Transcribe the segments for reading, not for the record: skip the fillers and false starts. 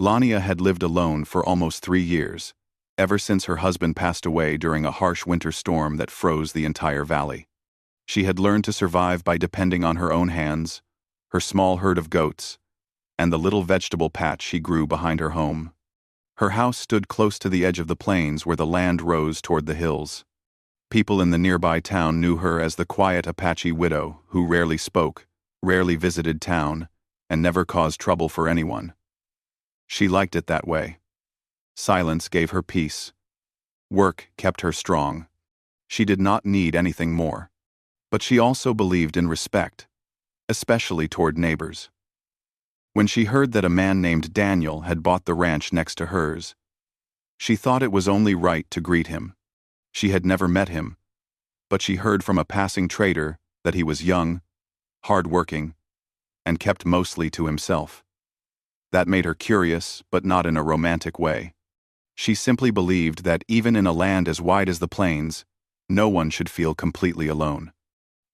Lania had lived alone for almost 3 years, ever since her husband passed away during a harsh winter storm that froze the entire valley. She had learned to survive by depending on her own hands, her small herd of goats, and the little vegetable patch she grew behind her home. Her house stood close to the edge of the plains where the land rose toward the hills. People in the nearby town knew her as the quiet Apache widow who rarely spoke, rarely visited town, and never caused trouble for anyone. She liked it that way. Silence gave her peace. Work kept her strong. She did not need anything more. But she also believed in respect, especially toward neighbors. When she heard that a man named Daniel had bought the ranch next to hers, she thought it was only right to greet him. She had never met him, but she heard from a passing trader that he was young, hard-working, and kept mostly to himself. That made her curious, but not in a romantic way. She simply believed that even in a land as wide as the plains, no one should feel completely alone.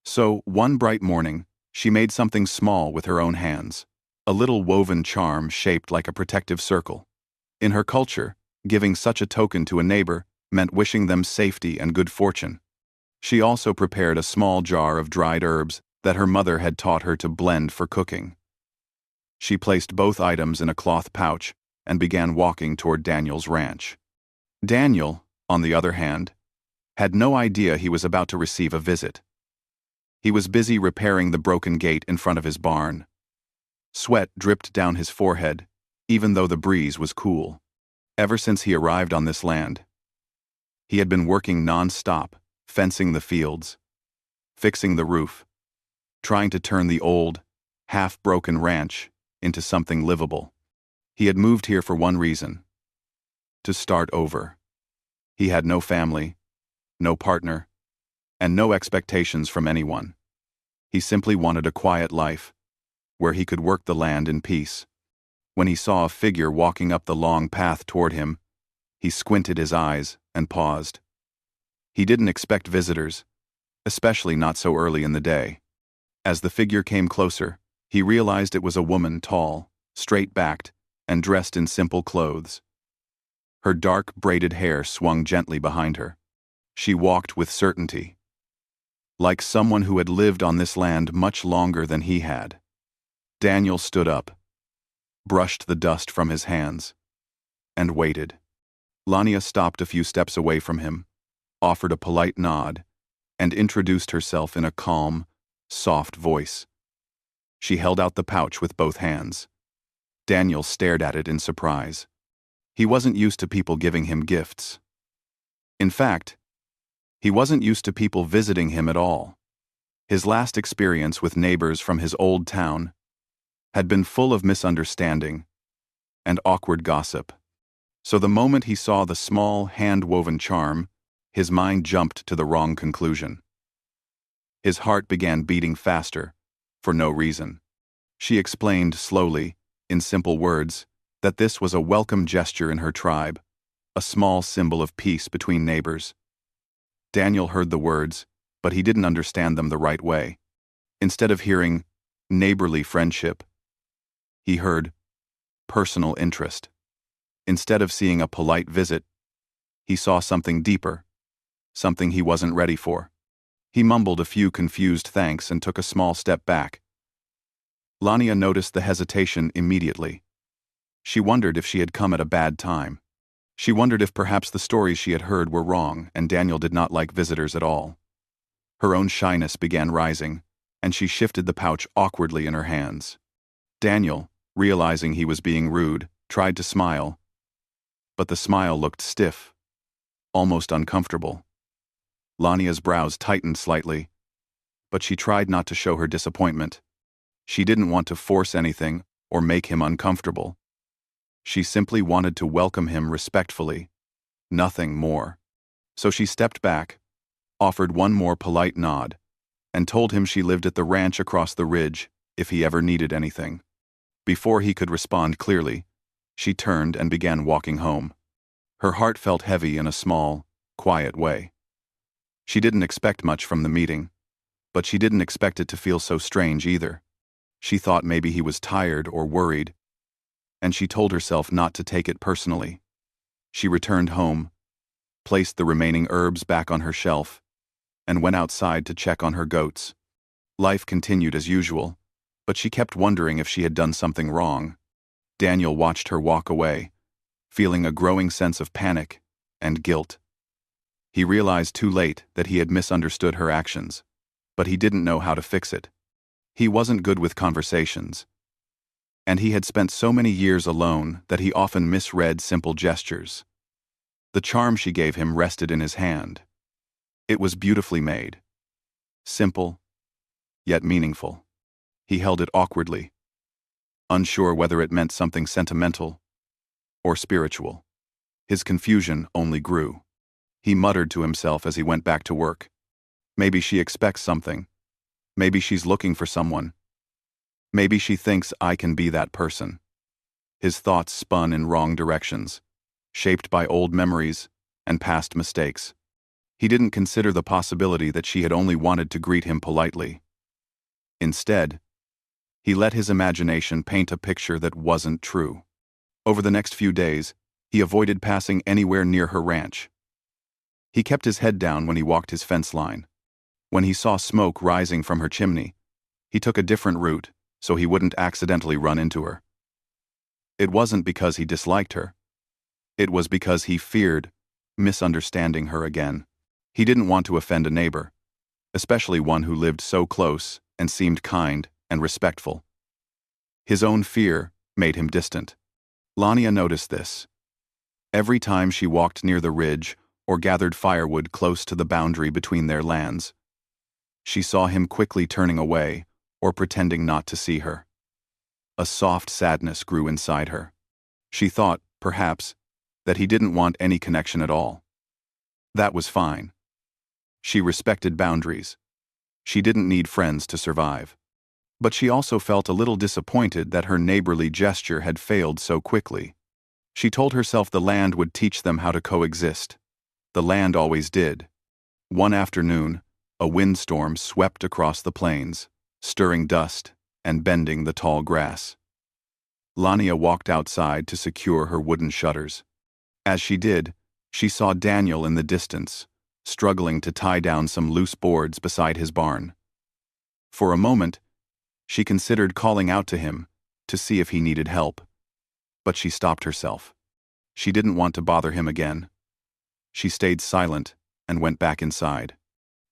So, one bright morning, she made something small with her own hands, a little woven charm shaped like a protective circle. In her culture, giving such a token to a neighbor meant wishing them safety and good fortune. She also prepared a small jar of dried herbs that her mother had taught her to blend for cooking. She placed both items in a cloth pouch and began walking toward Daniel's ranch. Daniel, on the other hand, had no idea he was about to receive a visit. He was busy repairing the broken gate in front of his barn. Sweat dripped down his forehead, even though the breeze was cool. Ever since he arrived on this land, he had been working non-stop, fencing the fields, fixing the roof, trying to turn the old, half-broken ranch into something livable. He had moved here for one reason: to start over. He had no family, no partner, and no expectations from anyone. He simply wanted a quiet life, where he could work the land in peace. When he saw a figure walking up the long path toward him, he squinted his eyes and paused. He didn't expect visitors, especially not so early in the day. As the figure came closer, he realized it was a woman, tall, straight-backed, and dressed in simple clothes. Her dark, braided hair swung gently behind her. She walked with certainty, like someone who had lived on this land much longer than he had. Daniel stood up, brushed the dust from his hands, and waited. Lania stopped a few steps away from him, offered a polite nod, and introduced herself in a calm, soft voice. She held out the pouch with both hands. Daniel stared at it in surprise. He wasn't used to people giving him gifts. In fact, he wasn't used to people visiting him at all. His last experience with neighbors from his old town had been full of misunderstanding and awkward gossip. So the moment he saw the small, hand-woven charm, his mind jumped to the wrong conclusion. His heart began beating faster, for no reason. She explained slowly, in simple words, that this was a welcome gesture in her tribe, a small symbol of peace between neighbors. Daniel heard the words, but he didn't understand them the right way. Instead of hearing neighborly friendship, he heard personal interest. Instead of seeing a polite visit, he saw something deeper, something he wasn't ready for. He mumbled a few confused thanks and took a small step back. Lania noticed the hesitation immediately. She wondered if she had come at a bad time. She wondered if perhaps the stories she had heard were wrong and Daniel did not like visitors at all. Her own shyness began rising, and she shifted the pouch awkwardly in her hands. Daniel, realizing he was being rude, tried to smile, but the smile looked stiff, almost uncomfortable. Lania's brows tightened slightly, but she tried not to show her disappointment. She didn't want to force anything or make him uncomfortable. She simply wanted to welcome him respectfully, nothing more. So she stepped back, offered one more polite nod, and told him she lived at the ranch across the ridge if he ever needed anything. Before he could respond clearly, she turned and began walking home. Her heart felt heavy in a small, quiet way. She didn't expect much from the meeting, but she didn't expect it to feel so strange either. She thought maybe he was tired or worried, and she told herself not to take it personally. She returned home, placed the remaining herbs back on her shelf, and went outside to check on her goats. Life continued as usual, but she kept wondering if she had done something wrong. Daniel watched her walk away, feeling a growing sense of panic and guilt. He realized too late that he had misunderstood her actions, but he didn't know how to fix it. He wasn't good with conversations, and he had spent so many years alone that he often misread simple gestures. The charm she gave him rested in his hand. It was beautifully made, simple, yet meaningful. He held it awkwardly, unsure whether it meant something sentimental or spiritual. His confusion only grew. He muttered to himself as he went back to work. Maybe she expects something. Maybe she's looking for someone. Maybe she thinks I can be that person. His thoughts spun in wrong directions, shaped by old memories and past mistakes. He didn't consider the possibility that she had only wanted to greet him politely. Instead, he let his imagination paint a picture that wasn't true. Over the next few days, he avoided passing anywhere near her ranch. He kept his head down when he walked his fence line. When he saw smoke rising from her chimney, he took a different route so he wouldn't accidentally run into her. It wasn't because he disliked her. It was because he feared misunderstanding her again. He didn't want to offend a neighbor, especially one who lived so close and seemed kind and respectful. His own fear made him distant. Lania noticed this. Every time she walked near the ridge or gathered firewood close to the boundary between their lands, she saw him quickly turning away or pretending not to see her. A soft sadness grew inside her. She thought, perhaps, that he didn't want any connection at all. That was fine. She respected boundaries. She didn't need friends to survive. But she also felt a little disappointed that her neighborly gesture had failed so quickly. She told herself the land would teach them how to coexist. The land always did. One afternoon, a windstorm swept across the plains, stirring dust and bending the tall grass. Lania walked outside to secure her wooden shutters. As she did, she saw Daniel in the distance, struggling to tie down some loose boards beside his barn. For a moment, she considered calling out to him to see if he needed help, but she stopped herself. She didn't want to bother him again. She stayed silent and went back inside.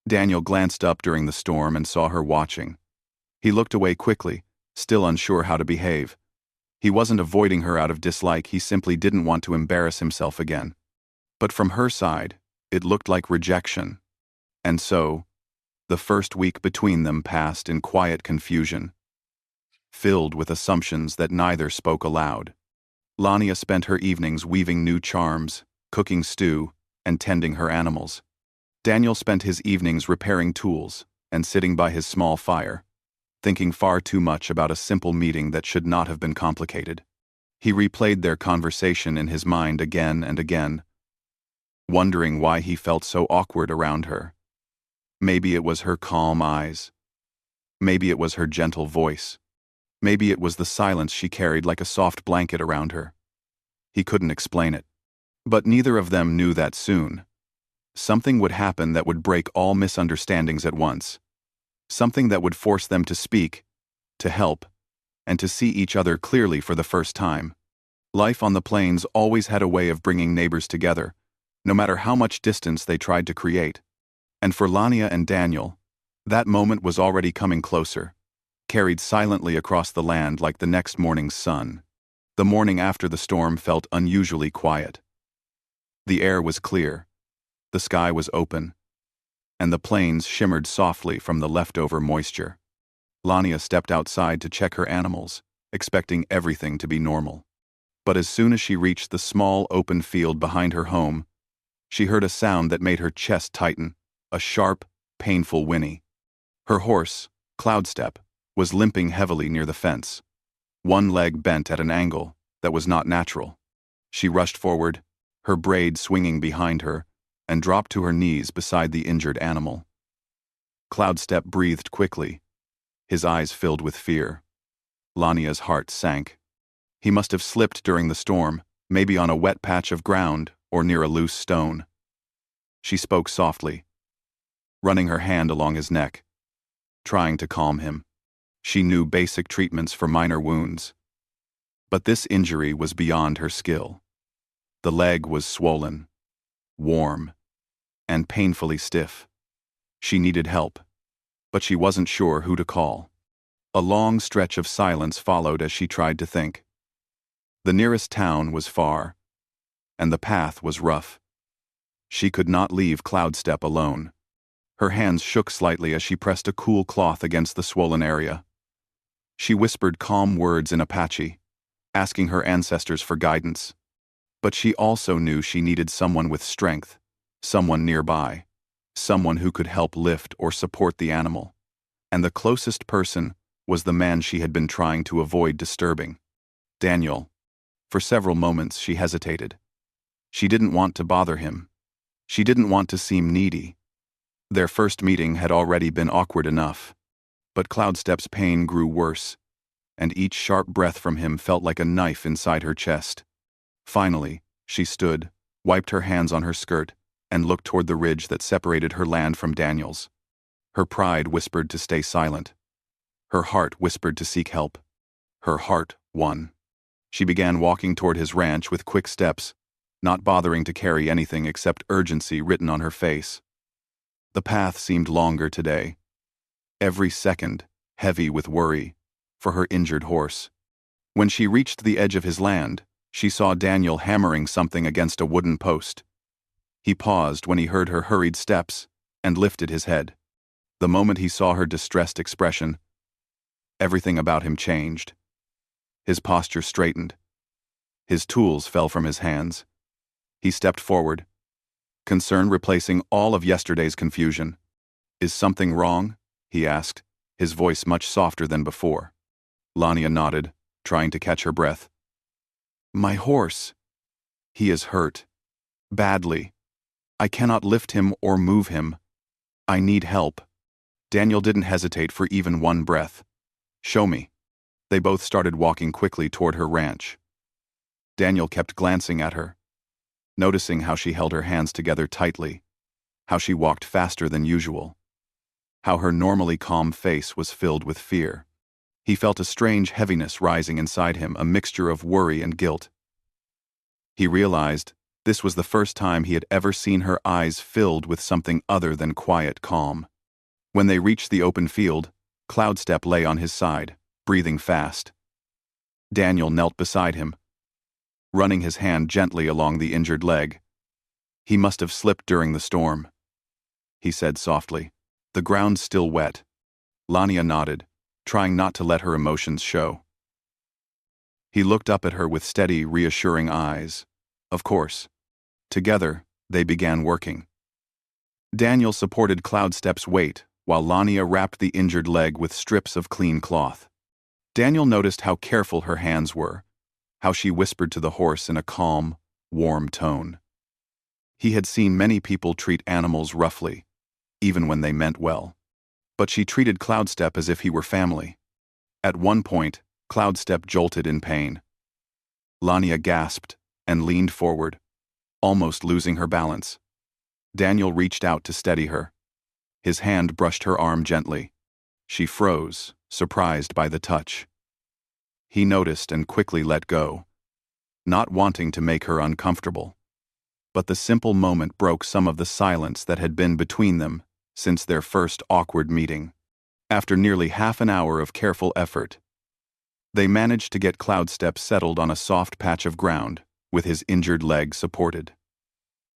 Daniel glanced up during the storm and saw her watching. He looked away quickly, still unsure how to behave. He wasn't avoiding her out of dislike, he simply didn't want to embarrass himself again. But from her side, it looked like rejection. And so, the first week between them passed in quiet confusion, filled with assumptions that neither spoke aloud. Lania spent her evenings weaving new charms, cooking stew, and tending her animals. Daniel spent his evenings repairing tools and sitting by his small fire, thinking far too much about a simple meeting that should not have been complicated. He replayed their conversation in his mind again and again, wondering why he felt so awkward around her. Maybe it was her calm eyes. Maybe it was her gentle voice. Maybe it was the silence she carried like a soft blanket around her. He couldn't explain it. But neither of them knew that soon. Something would happen that would break all misunderstandings at once. Something that would force them to speak, to help, and to see each other clearly for the first time. Life on the plains always had a way of bringing neighbors together, no matter how much distance they tried to create. And for Lania and Daniel, that moment was already coming closer, carried silently across the land like the next morning's sun. The morning after the storm felt unusually quiet. The air was clear, the sky was open, and the plains shimmered softly from the leftover moisture. Lania stepped outside to check her animals, expecting everything to be normal. But as soon as she reached the small open field behind her home, she heard a sound that made her chest tighten, a sharp, painful whinny. Her horse, Cloudstep, was limping heavily near the fence, one leg bent at an angle that was not natural. She rushed forward, her braid swinging behind her, and dropped to her knees beside the injured animal. Cloudstep breathed quickly, his eyes filled with fear. Lania's heart sank. He must have slipped during the storm, maybe on a wet patch of ground or near a loose stone. She spoke softly, running her hand along his neck, trying to calm him. She knew basic treatments for minor wounds. But this injury was beyond her skill. The leg was swollen, warm, and painfully stiff. She needed help, but she wasn't sure who to call. A long stretch of silence followed as she tried to think. The nearest town was far, and the path was rough. She could not leave Cloudstep alone. Her hands shook slightly as she pressed a cool cloth against the swollen area. She whispered calm words in Apache, asking her ancestors for guidance. But she also knew she needed someone with strength, someone nearby, someone who could help lift or support the animal. And the closest person was the man she had been trying to avoid disturbing, Daniel. For several moments she hesitated. She didn't want to bother him. She didn't want to seem needy. Their first meeting had already been awkward enough. But Cloudstep's pain grew worse, and each sharp breath from him felt like a knife inside her chest. Finally, she stood, wiped her hands on her skirt, and looked toward the ridge that separated her land from Daniel's. Her pride whispered to stay silent. Her heart whispered to seek help. Her heart won. She began walking toward his ranch with quick steps, not bothering to carry anything except urgency written on her face. The path seemed longer today, every second heavy with worry for her injured horse. When she reached the edge of his land, she saw Daniel hammering something against a wooden post. He paused when he heard her hurried steps and lifted his head. The moment he saw her distressed expression, everything about him changed. His posture straightened. His tools fell from his hands. He stepped forward, concern replacing all of yesterday's confusion. "Is something wrong?" he asked, his voice much softer than before. Lania nodded, trying to catch her breath. "My horse. He is hurt. Badly. I cannot lift him or move him. I need help." Daniel didn't hesitate for even one breath. "Show me." They both started walking quickly toward her ranch. Daniel kept glancing at her, noticing how she held her hands together tightly, how she walked faster than usual, how her normally calm face was filled with fear. He felt a strange heaviness rising inside him, a mixture of worry and guilt. He realized this was the first time he had ever seen her eyes filled with something other than quiet calm. When they reached the open field, Cloudstep lay on his side, breathing fast. Daniel knelt beside him, running his hand gently along the injured leg. "He must have slipped during the storm," he said softly. "The ground's still wet." Lania nodded, trying not to let her emotions show. He looked up at her with steady, reassuring eyes. Of course. Together, they began working. Daniel supported Cloudstep's weight, while Lania wrapped the injured leg with strips of clean cloth. Daniel noticed how careful her hands were, how she whispered to the horse in a calm, warm tone. He had seen many people treat animals roughly, even when they meant well. But she treated Cloudstep as if he were family. At one point, Cloudstep jolted in pain. Lania gasped and leaned forward, almost losing her balance. Daniel reached out to steady her. His hand brushed her arm gently. She froze, surprised by the touch. He noticed and quickly let go, not wanting to make her uncomfortable. But the simple moment broke some of the silence that had been between them since their first awkward meeting. After nearly half an hour of careful effort, they managed to get Cloudstep settled on a soft patch of ground, with his injured leg supported.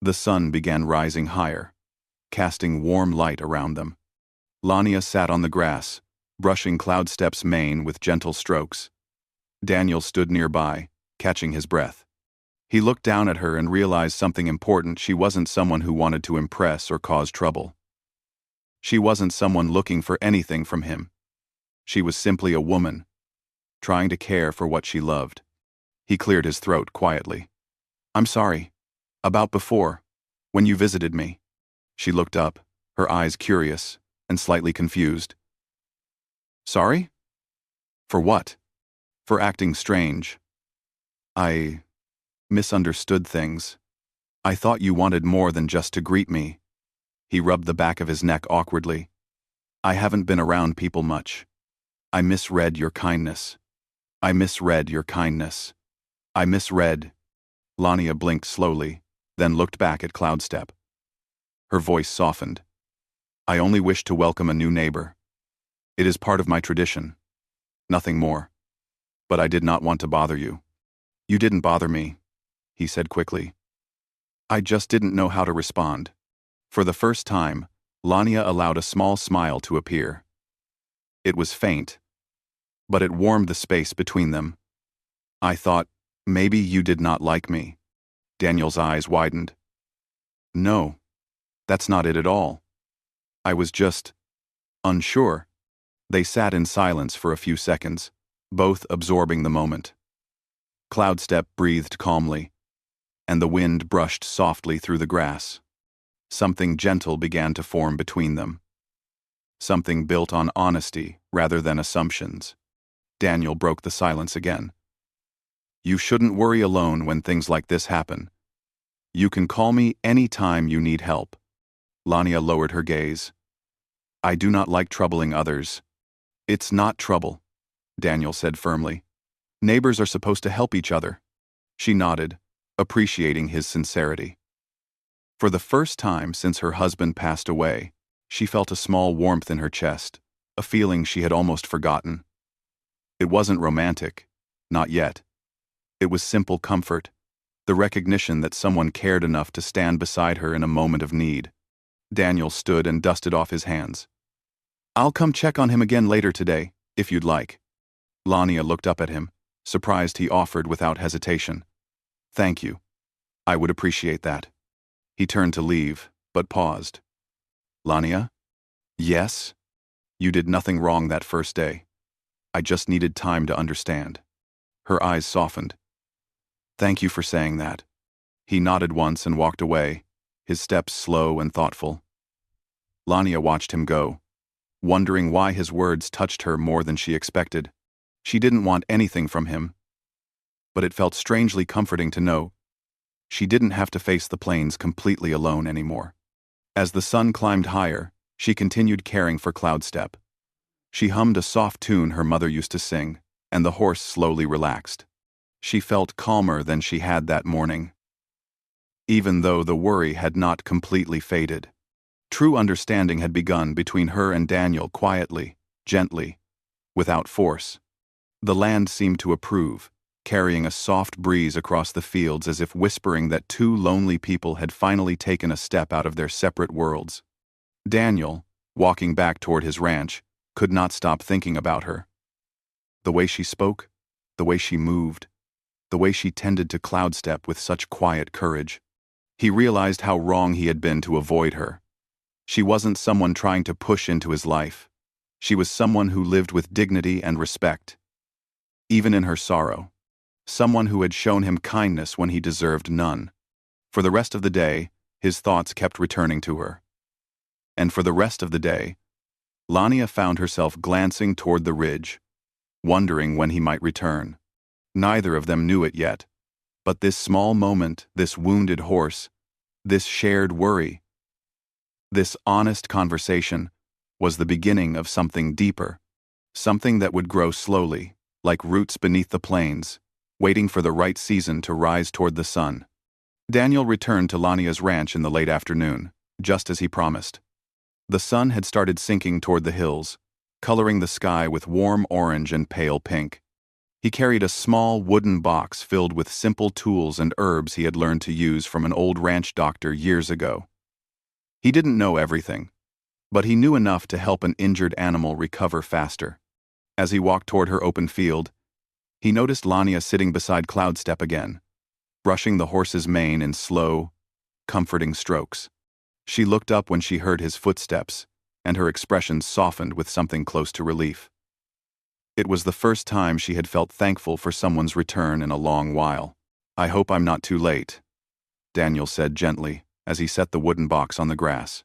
The sun began rising higher, casting warm light around them. Lania sat on the grass, brushing Cloudstep's mane with gentle strokes. Daniel stood nearby, catching his breath. He looked down at her and realized something important. She wasn't someone who wanted to impress or cause trouble. She wasn't someone looking for anything from him. She was simply a woman, trying to care for what she loved. He cleared his throat quietly. "I'm sorry. About before, when you visited me." She looked up, her eyes curious and slightly confused. "Sorry? For what?" "For acting strange. I misunderstood things. I thought you wanted more than just to greet me. He rubbed the back of his neck awkwardly. I haven't been around people much. I misread your kindness. I misread your kindness. I misread. Lania blinked slowly, then looked back at Cloudstep. Her voice softened. I only wish to welcome a new neighbor. It is part of my tradition. Nothing more. But I did not want to bother you. You didn't bother me, he said quickly. I just didn't know how to respond. For the first time, Lania allowed a small smile to appear. It was faint, but it warmed the space between them. I thought, maybe you did not like me. Daniel's eyes widened. No, that's not it at all. I was just unsure. They sat in silence for a few seconds, both absorbing the moment. Cloudstep breathed calmly, and the wind brushed softly through the grass. Something gentle began to form between them. Something built on honesty rather than assumptions. Daniel broke the silence again. You shouldn't worry alone when things like this happen. You can call me any time you need help. Lania lowered her gaze. I do not like troubling others. It's not trouble, Daniel said firmly. Neighbors are supposed to help each other. She nodded, appreciating his sincerity. For the first time since her husband passed away, she felt a small warmth in her chest, a feeling she had almost forgotten. It wasn't romantic, not yet. It was simple comfort, the recognition that someone cared enough to stand beside her in a moment of need. Daniel stood and dusted off his hands. I'll come check on him again later today, if you'd like. Lania looked up at him, surprised he offered without hesitation. Thank you. I would appreciate that. He turned to leave, but paused. Lania? Yes? You did nothing wrong that first day. I just needed time to understand. Her eyes softened. Thank you for saying that. He nodded once and walked away, his steps slow and thoughtful. Lania watched him go, wondering why his words touched her more than she expected. She didn't want anything from him, but it felt strangely comforting to know she didn't have to face the plains completely alone anymore. As the sun climbed higher, she continued caring for Cloudstep. She hummed a soft tune her mother used to sing, and the horse slowly relaxed. She felt calmer than she had that morning, even though the worry had not completely faded. True understanding had begun between her and Daniel quietly, gently, without force. The land seemed to approve, carrying a soft breeze across the fields as if whispering that two lonely people had finally taken a step out of their separate worlds. Daniel, walking back toward his ranch, could not stop thinking about her. The way she spoke, the way she moved, the way she tended to Cloudstep with such quiet courage. He realized how wrong he had been to avoid her. She wasn't someone trying to push into his life. She was someone who lived with dignity and respect, even in her sorrow. Someone who had shown him kindness when he deserved none. For the rest of the day, his thoughts kept returning to her. And for the rest of the day, Lania found herself glancing toward the ridge, wondering when he might return. Neither of them knew it yet, but this small moment, this wounded horse, this shared worry, this honest conversation was the beginning of something deeper, something that would grow slowly, like roots beneath the plains, waiting for the right season to rise toward the sun. Daniel returned to Lania's ranch in the late afternoon, just as he promised. The sun had started sinking toward the hills, coloring the sky with warm orange and pale pink. He carried a small wooden box filled with simple tools and herbs he had learned to use from an old ranch doctor years ago. He didn't know everything, but he knew enough to help an injured animal recover faster. As he walked toward her open field, he noticed Lania sitting beside Cloudstep again, brushing the horse's mane in slow, comforting strokes. She looked up when she heard his footsteps, and her expression softened with something close to relief. It was the first time she had felt thankful for someone's return in a long while. I hope I'm not too late, Daniel said gently as he set the wooden box on the grass.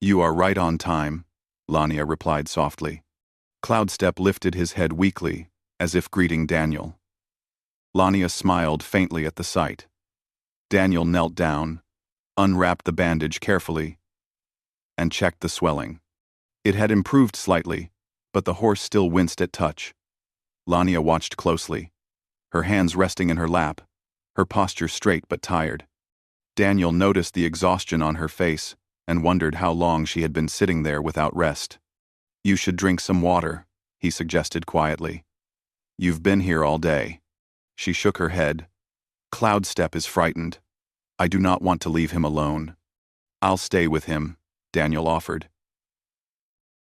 You are right on time, Lania replied softly. Cloudstep lifted his head weakly, as if greeting Daniel. Lania smiled faintly at the sight. Daniel knelt down, unwrapped the bandage carefully, and checked the swelling. It had improved slightly, but the horse still winced at touch. Lania watched closely, her hands resting in her lap, her posture straight but tired. Daniel noticed the exhaustion on her face and wondered how long she had been sitting there without rest. "You should drink some water," he suggested quietly. "You've been here all day." She shook her head. "Cloudstep is frightened. I do not want to leave him alone." "I'll stay with him," Daniel offered.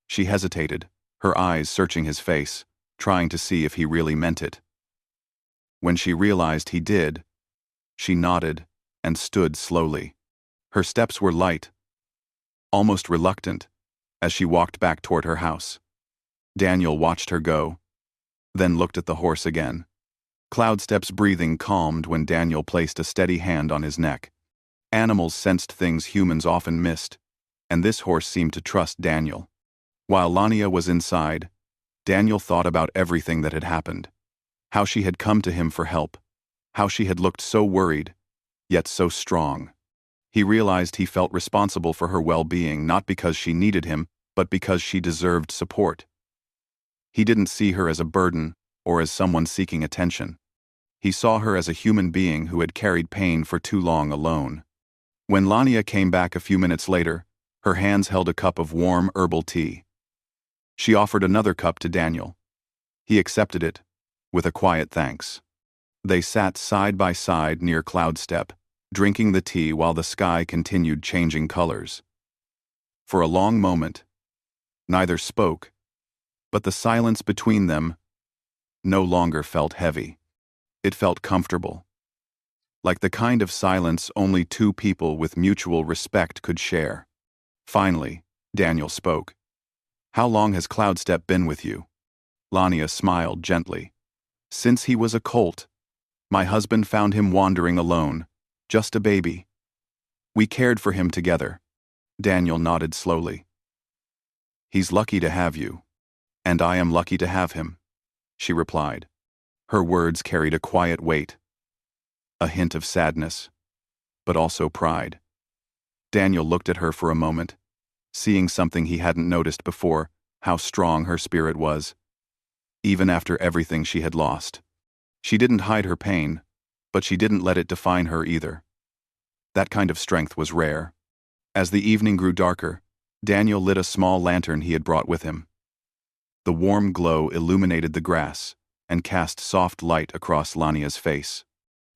She hesitated, her eyes searching his face, trying to see if he really meant it. When she realized he did, she nodded and stood slowly. Her steps were light, almost reluctant, as she walked back toward her house. Daniel watched her go, then looked at the horse again. Cloudstep's breathing calmed when Daniel placed a steady hand on his neck. Animals sensed things humans often missed, and this horse seemed to trust Daniel. While Lania was inside, Daniel thought about everything that had happened. How she had come to him for help, how she had looked so worried, yet so strong. He realized he felt responsible for her well-being not because she needed him, but because she deserved support. He didn't see her as a burden or as someone seeking attention. He saw her as a human being who had carried pain for too long alone. When Lania came back a few minutes later, her hands held a cup of warm herbal tea. She offered another cup to Daniel. He accepted it, with a quiet thanks. They sat side by side near Cloudstep, drinking the tea while the sky continued changing colors. For a long moment, neither spoke, but the silence between them no longer felt heavy. It felt comfortable, like the kind of silence only two people with mutual respect could share. Finally, Daniel spoke. "How long has Cloudstep been with you?" Lania smiled gently. "Since he was a colt. My husband found him wandering alone, just a baby. We cared for him together." Daniel nodded slowly. "He's lucky to have you, and I am lucky to have him," she replied. Her words carried a quiet weight, a hint of sadness, but also pride. Daniel looked at her for a moment, seeing something he hadn't noticed before, how strong her spirit was, even after everything she had lost. She didn't hide her pain, but she didn't let it define her either. That kind of strength was rare. As the evening grew darker, Daniel lit a small lantern he had brought with him. The warm glow illuminated the grass and cast soft light across Lania's face.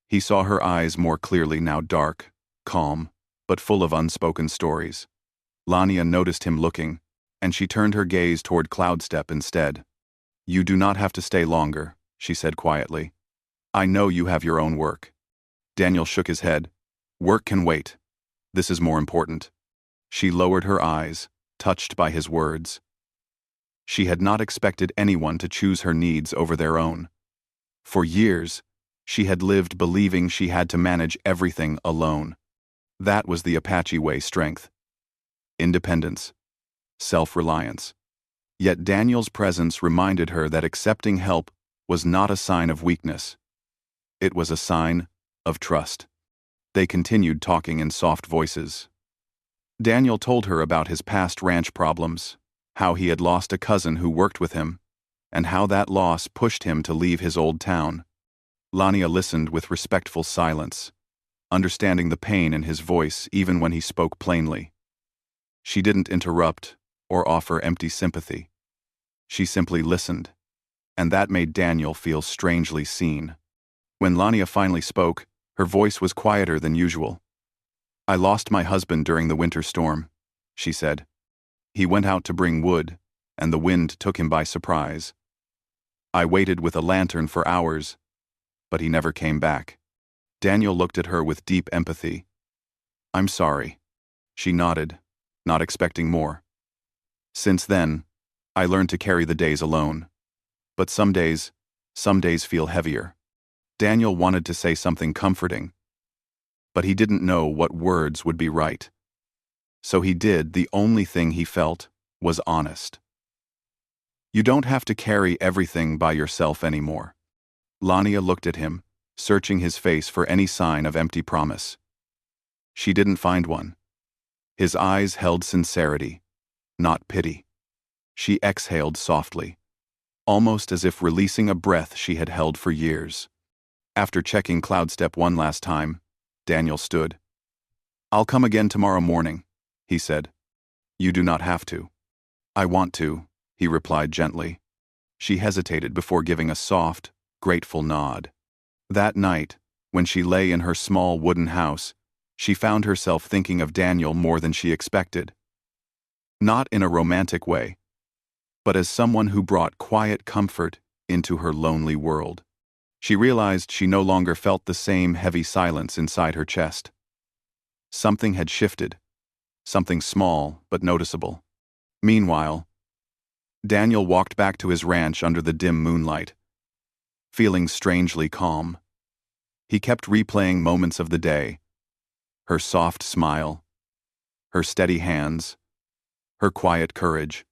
He saw her eyes more clearly now, dark, calm, but full of unspoken stories. Lania noticed him looking, and she turned her gaze toward Cloudstep instead. "You do not have to stay longer," she said quietly. "I know you have your own work." Daniel shook his head. "Work can wait. This is more important." She lowered her eyes, touched by his words. She had not expected anyone to choose her needs over their own. For years, she had lived believing she had to manage everything alone. That was the Apache way strength. Independence. Self-reliance. Yet Daniel's presence reminded her that accepting help was not a sign of weakness. It was a sign of trust. They continued talking in soft voices. Daniel told her about his past ranch problems, how he had lost a cousin who worked with him, and how that loss pushed him to leave his old town. Lania listened with respectful silence, understanding the pain in his voice even when he spoke plainly. She didn't interrupt or offer empty sympathy. She simply listened, and that made Daniel feel strangely seen. When Lania finally spoke, her voice was quieter than usual. "I lost my husband during the winter storm," she said. "He went out to bring wood, and the wind took him by surprise. I waited with a lantern for hours, but he never came back." Daniel looked at her with deep empathy. "I'm sorry." She nodded, not expecting more. "Since then, I learned to carry the days alone. But some days feel heavier." Daniel wanted to say something comforting, but he didn't know what words would be right. So he did the only thing he felt was honest. "You don't have to carry everything by yourself anymore." Lania looked at him, searching his face for any sign of empty promise. She didn't find one. His eyes held sincerity, not pity. She exhaled softly, almost as if releasing a breath she had held for years. After checking Cloudstep one last time, Daniel stood. "I'll come again tomorrow morning," he said. "You do not have to." "I want to," he replied gently. She hesitated before giving a soft, grateful nod. That night, when she lay in her small wooden house, she found herself thinking of Daniel more than she expected. Not in a romantic way, but as someone who brought quiet comfort into her lonely world. She realized she no longer felt the same heavy silence inside her chest. Something had shifted, something small but noticeable. Meanwhile, Daniel walked back to his ranch under the dim moonlight, feeling strangely calm. He kept replaying moments of the day, her soft smile, her steady hands, her quiet courage.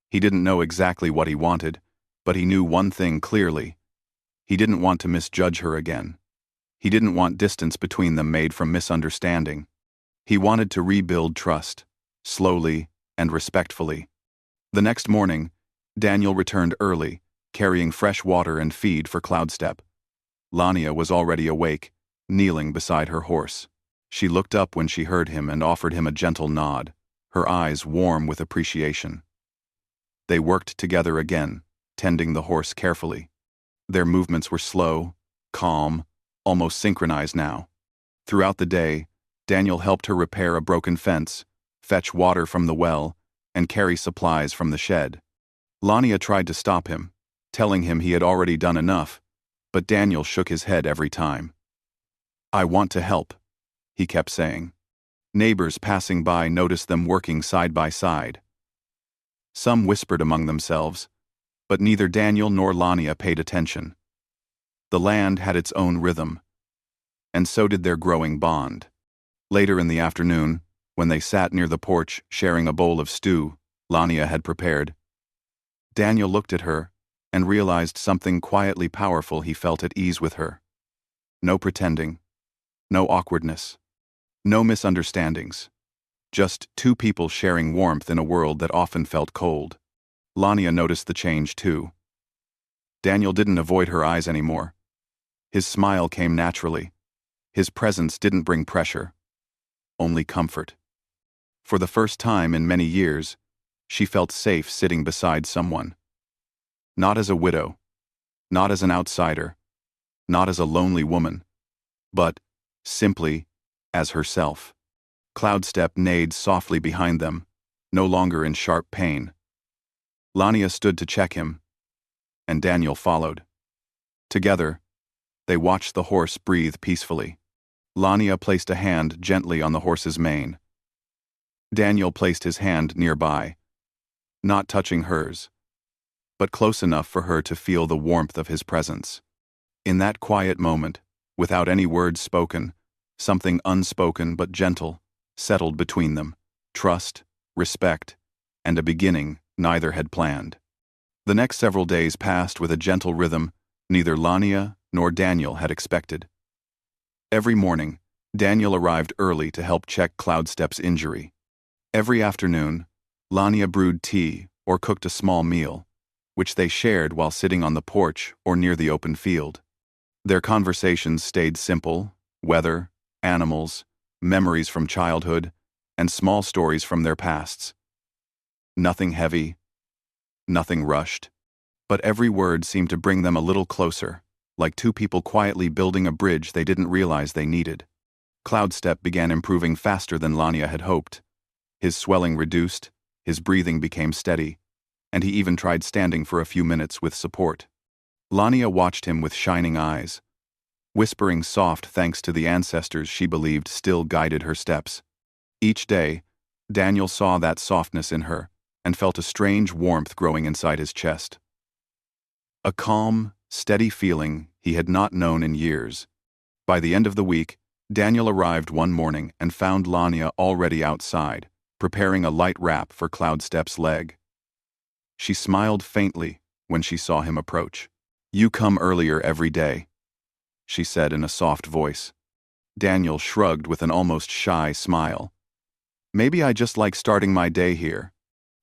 He didn't know exactly what he wanted, but he knew one thing clearly. He didn't want to misjudge her again. He didn't want distance between them made from misunderstanding. He wanted to rebuild trust, slowly and respectfully. The next morning, Daniel returned early, carrying fresh water and feed for Cloudstep. Lania was already awake, kneeling beside her horse. She looked up when she heard him and offered him a gentle nod, her eyes warm with appreciation. They worked together again, tending the horse carefully. Their movements were slow, calm, almost synchronized now. Throughout the day, Daniel helped her repair a broken fence, fetch water from the well, and carry supplies from the shed. Lania tried to stop him, telling him he had already done enough, but Daniel shook his head every time. "I want to help," he kept saying. Neighbors passing by noticed them working side by side. Some whispered among themselves, but neither Daniel nor Lania paid attention. The land had its own rhythm, and so did their growing bond. Later in the afternoon, when they sat near the porch sharing a bowl of stew Lania had prepared, Daniel looked at her and realized something quietly powerful. He felt at ease with her. No pretending, no awkwardness, no misunderstandings. Just two people sharing warmth in a world that often felt cold. Lania noticed the change too. Daniel didn't avoid her eyes anymore. His smile came naturally. His presence didn't bring pressure, only comfort. For the first time in many years, she felt safe sitting beside someone. Not as a widow, not as an outsider, not as a lonely woman, but simply as herself. Cloudstep neighed softly behind them, no longer in sharp pain. Lania stood to check him, and Daniel followed. Together, they watched the horse breathe peacefully. Lania placed a hand gently on the horse's mane. Daniel placed his hand nearby, not touching hers, but close enough for her to feel the warmth of his presence. In that quiet moment, without any words spoken, something unspoken but gentle settled between them. Trust, respect, and a beginning neither had planned. The next several days passed with a gentle rhythm neither Lania nor Daniel had expected. Every morning, Daniel arrived early to help check Cloudstep's injury. Every afternoon, Lania brewed tea or cooked a small meal, which they shared while sitting on the porch or near the open field. Their conversations stayed simple: weather, animals, memories from childhood, and small stories from their pasts. Nothing heavy, nothing rushed, but every word seemed to bring them a little closer, like two people quietly building a bridge they didn't realize they needed. Cloudstep began improving faster than Lania had hoped. His swelling reduced, his breathing became steady, and he even tried standing for a few minutes with support. Lania watched him with shining eyes, whispering soft thanks to the ancestors she believed still guided her steps. Each day, Daniel saw that softness in her and felt a strange warmth growing inside his chest. A calm, steady feeling he had not known in years. By the end of the week, Daniel arrived one morning and found Lania already outside, preparing a light wrap for Cloudstep's leg. She smiled faintly when she saw him approach. "You come earlier every day," she said in a soft voice. Daniel shrugged with an almost shy smile. Maybe I just like starting my day here.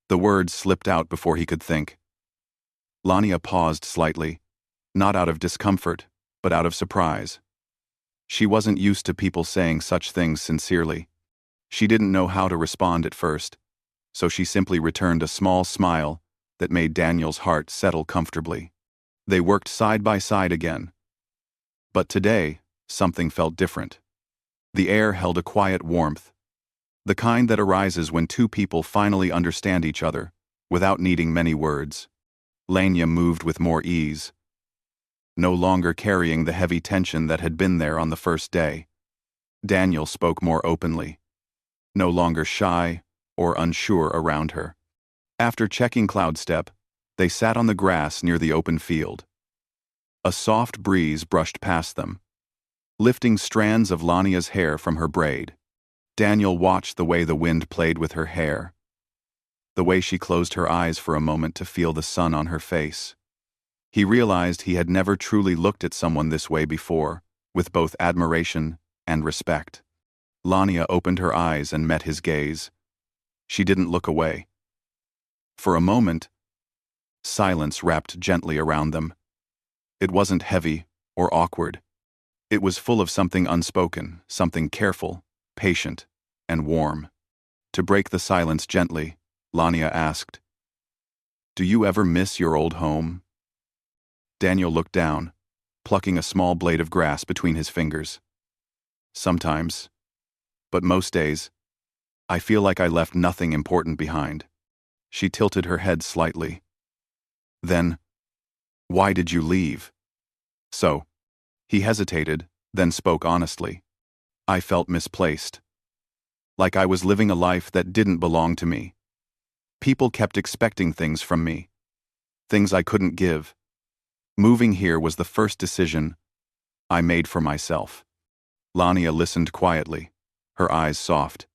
The words slipped out before he could think. Lania paused slightly, not out of discomfort, but out of surprise. She wasn't used to people saying such things sincerely. She didn't know how to respond at first, so she simply returned a small smile that made Daniel's heart settle comfortably. They worked side by side again. But today, something felt different. The air held a quiet warmth, the kind that arises when two people finally understand each other, without needing many words. Lania moved with more ease, no longer carrying the heavy tension that had been there on the first day. Daniel spoke more openly, no longer shy or unsure around her. After checking Cloudstep, they sat on the grass near the open field. A soft breeze brushed past them, lifting strands of Lania's hair from her braid. Daniel watched the way the wind played with her hair, the way she closed her eyes for a moment to feel the sun on her face. He realized he had never truly looked at someone this way before, with both admiration and respect. Lania opened her eyes and met his gaze. She didn't look away. For a moment, silence wrapped gently around them. It wasn't heavy or awkward. It was full of something unspoken, something careful, patient, and warm. To break the silence gently, Lania asked, "Do you ever miss your old home?" Daniel looked down, plucking a small blade of grass between his fingers. "Sometimes. But most days, I feel like I left nothing important behind." She tilted her head slightly. "Then, why did you leave?" "So." He hesitated, then spoke honestly. "I felt misplaced. Like I was living a life that didn't belong to me. People kept expecting things from me, things I couldn't give. Moving here was the first decision I made for myself." Lania listened quietly, her eyes soft.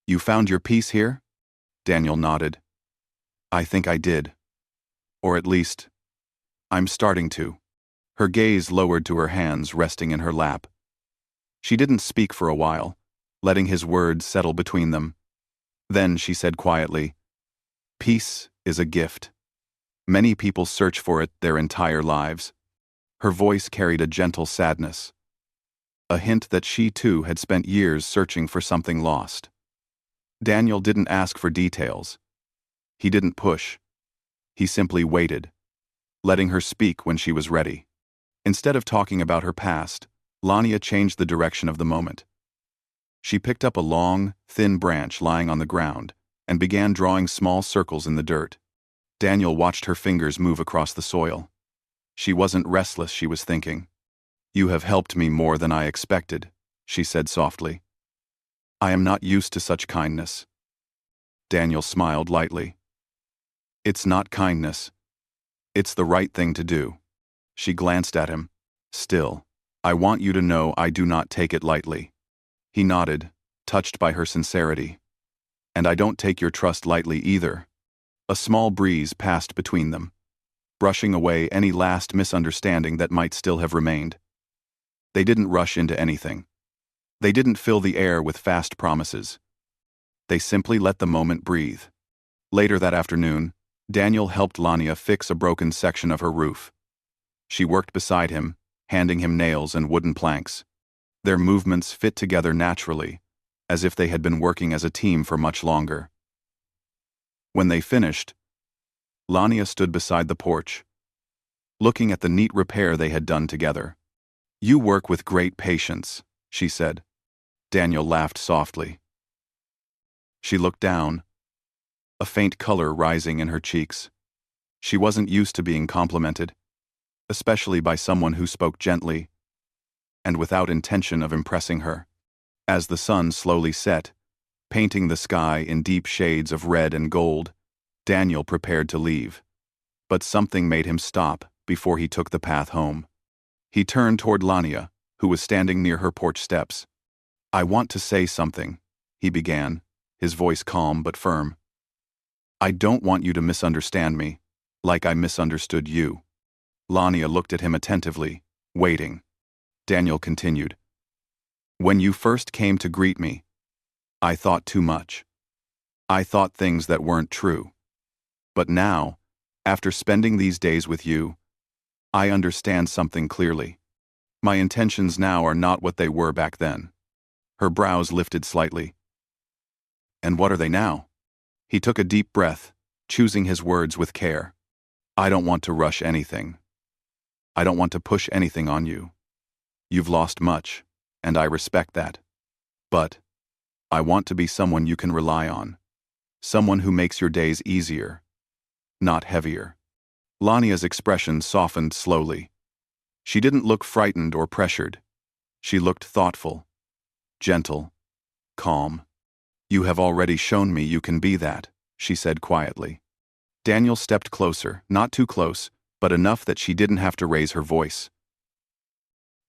"You found your peace here?" Daniel nodded. "I think I did. Or at least, I'm starting to." Her gaze lowered to her hands resting in her lap. She didn't speak for a while, letting his words settle between them. Then she said quietly, "Peace is a gift. Many people search for it their entire lives." Her voice carried a gentle sadness, a hint that she too had spent years searching for something lost. Daniel didn't ask for details. He didn't push. He simply waited, letting her speak when she was ready. Instead of talking about her past, Lania changed the direction of the moment. She picked up a long, thin branch lying on the ground and began drawing small circles in the dirt. Daniel watched her fingers move across the soil. She wasn't restless, she was thinking. "You have helped me more than I expected," she said softly. "I am not used to such kindness." Daniel smiled lightly. "It's not kindness. It's the right thing to do." She glanced at him. "Still, I want you to know I do not take it lightly." He nodded, touched by her sincerity. "And I don't take your trust lightly either." A small breeze passed between them, brushing away any last misunderstanding that might still have remained. They didn't rush into anything. They didn't fill the air with fast promises. They simply let the moment breathe. Later that afternoon, Daniel helped Lania fix a broken section of her roof. She worked beside him, handing him nails and wooden planks. Their movements fit together naturally, as if they had been working as a team for much longer. When they finished, Lania stood beside the porch, looking at the neat repair they had done together. "You work with great patience," she said. Daniel laughed softly. She looked down, a faint color rising in her cheeks. She wasn't used to being complimented, especially by someone who spoke gently and without intention of impressing her. As the sun slowly set, painting the sky in deep shades of red and gold, Daniel prepared to leave. But something made him stop before he took the path home. He turned toward Lania, who was standing near her porch steps. "I want to say something," he began, his voice calm but firm. "I don't want you to misunderstand me, like I misunderstood you." Lania looked at him attentively, waiting. Daniel continued. When you first came to greet me, I thought too much. I thought things that weren't true. But now, after spending these days with you, I understand something clearly. My intentions now are not what they were back then. Her brows lifted slightly. And what are they now? He took a deep breath, choosing his words with care. I don't want to rush anything. I don't want to push anything on you. You've lost much, and I respect that. But I want to be someone you can rely on. Someone who makes your days easier, not heavier. Lania's expression softened slowly. She didn't look frightened or pressured. She looked thoughtful, gentle, calm. You have already shown me you can be that, she said quietly. Daniel stepped closer, not too close, but enough that she didn't have to raise her voice.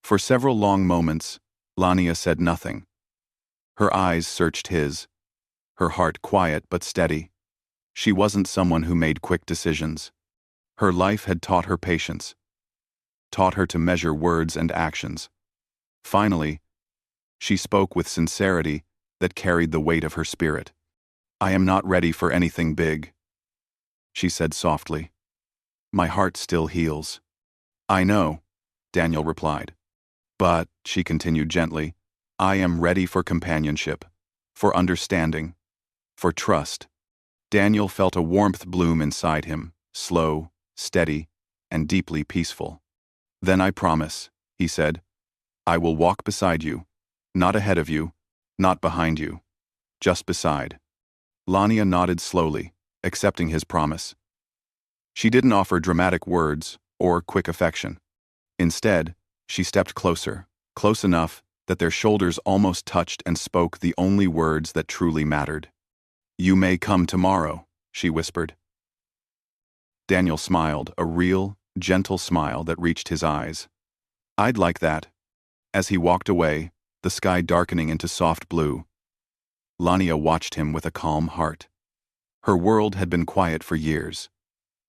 For several long moments, Lania said nothing. Her eyes searched his, her heart quiet but steady. She wasn't someone who made quick decisions. Her life had taught her patience, taught her to measure words and actions. Finally, she spoke with sincerity that carried the weight of her spirit. I am not ready for anything big, she said softly. My heart still heals. I know, Daniel replied. But, she continued gently, I am ready for companionship, for understanding, for trust. Daniel felt a warmth bloom inside him, slow, steady, and deeply peaceful. Then I promise, he said, I will walk beside you, not ahead of you, not behind you, just beside. Lania nodded slowly, accepting his promise. She didn't offer dramatic words or quick affection. Instead, she stepped closer, close enough that their shoulders almost touched and spoke the only words that truly mattered. You may come tomorrow, she whispered. Daniel smiled, a real, gentle smile that reached his eyes. I'd like that. As he walked away, the sky darkening into soft blue, Lania watched him with a calm heart. Her world had been quiet for years.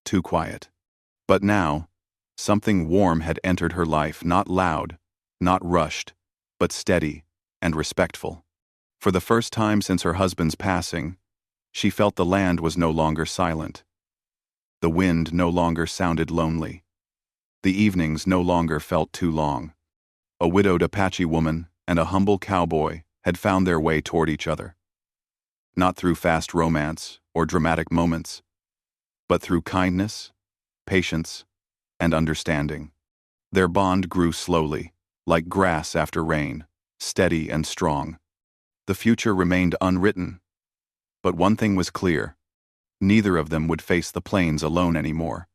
Too quiet. But now, something warm had entered her life, not loud, not rushed, but steady and respectful. For the first time since her husband's passing, she felt the land was no longer silent. The wind no longer sounded lonely. The evenings no longer felt too long. A widowed Apache woman and a humble cowboy had found their way toward each other. Not through fast romance or dramatic moments, but through kindness, patience, and understanding. Their bond grew slowly, like grass after rain, steady and strong. The future remained unwritten, but one thing was clear. Neither of them would face the plains alone anymore.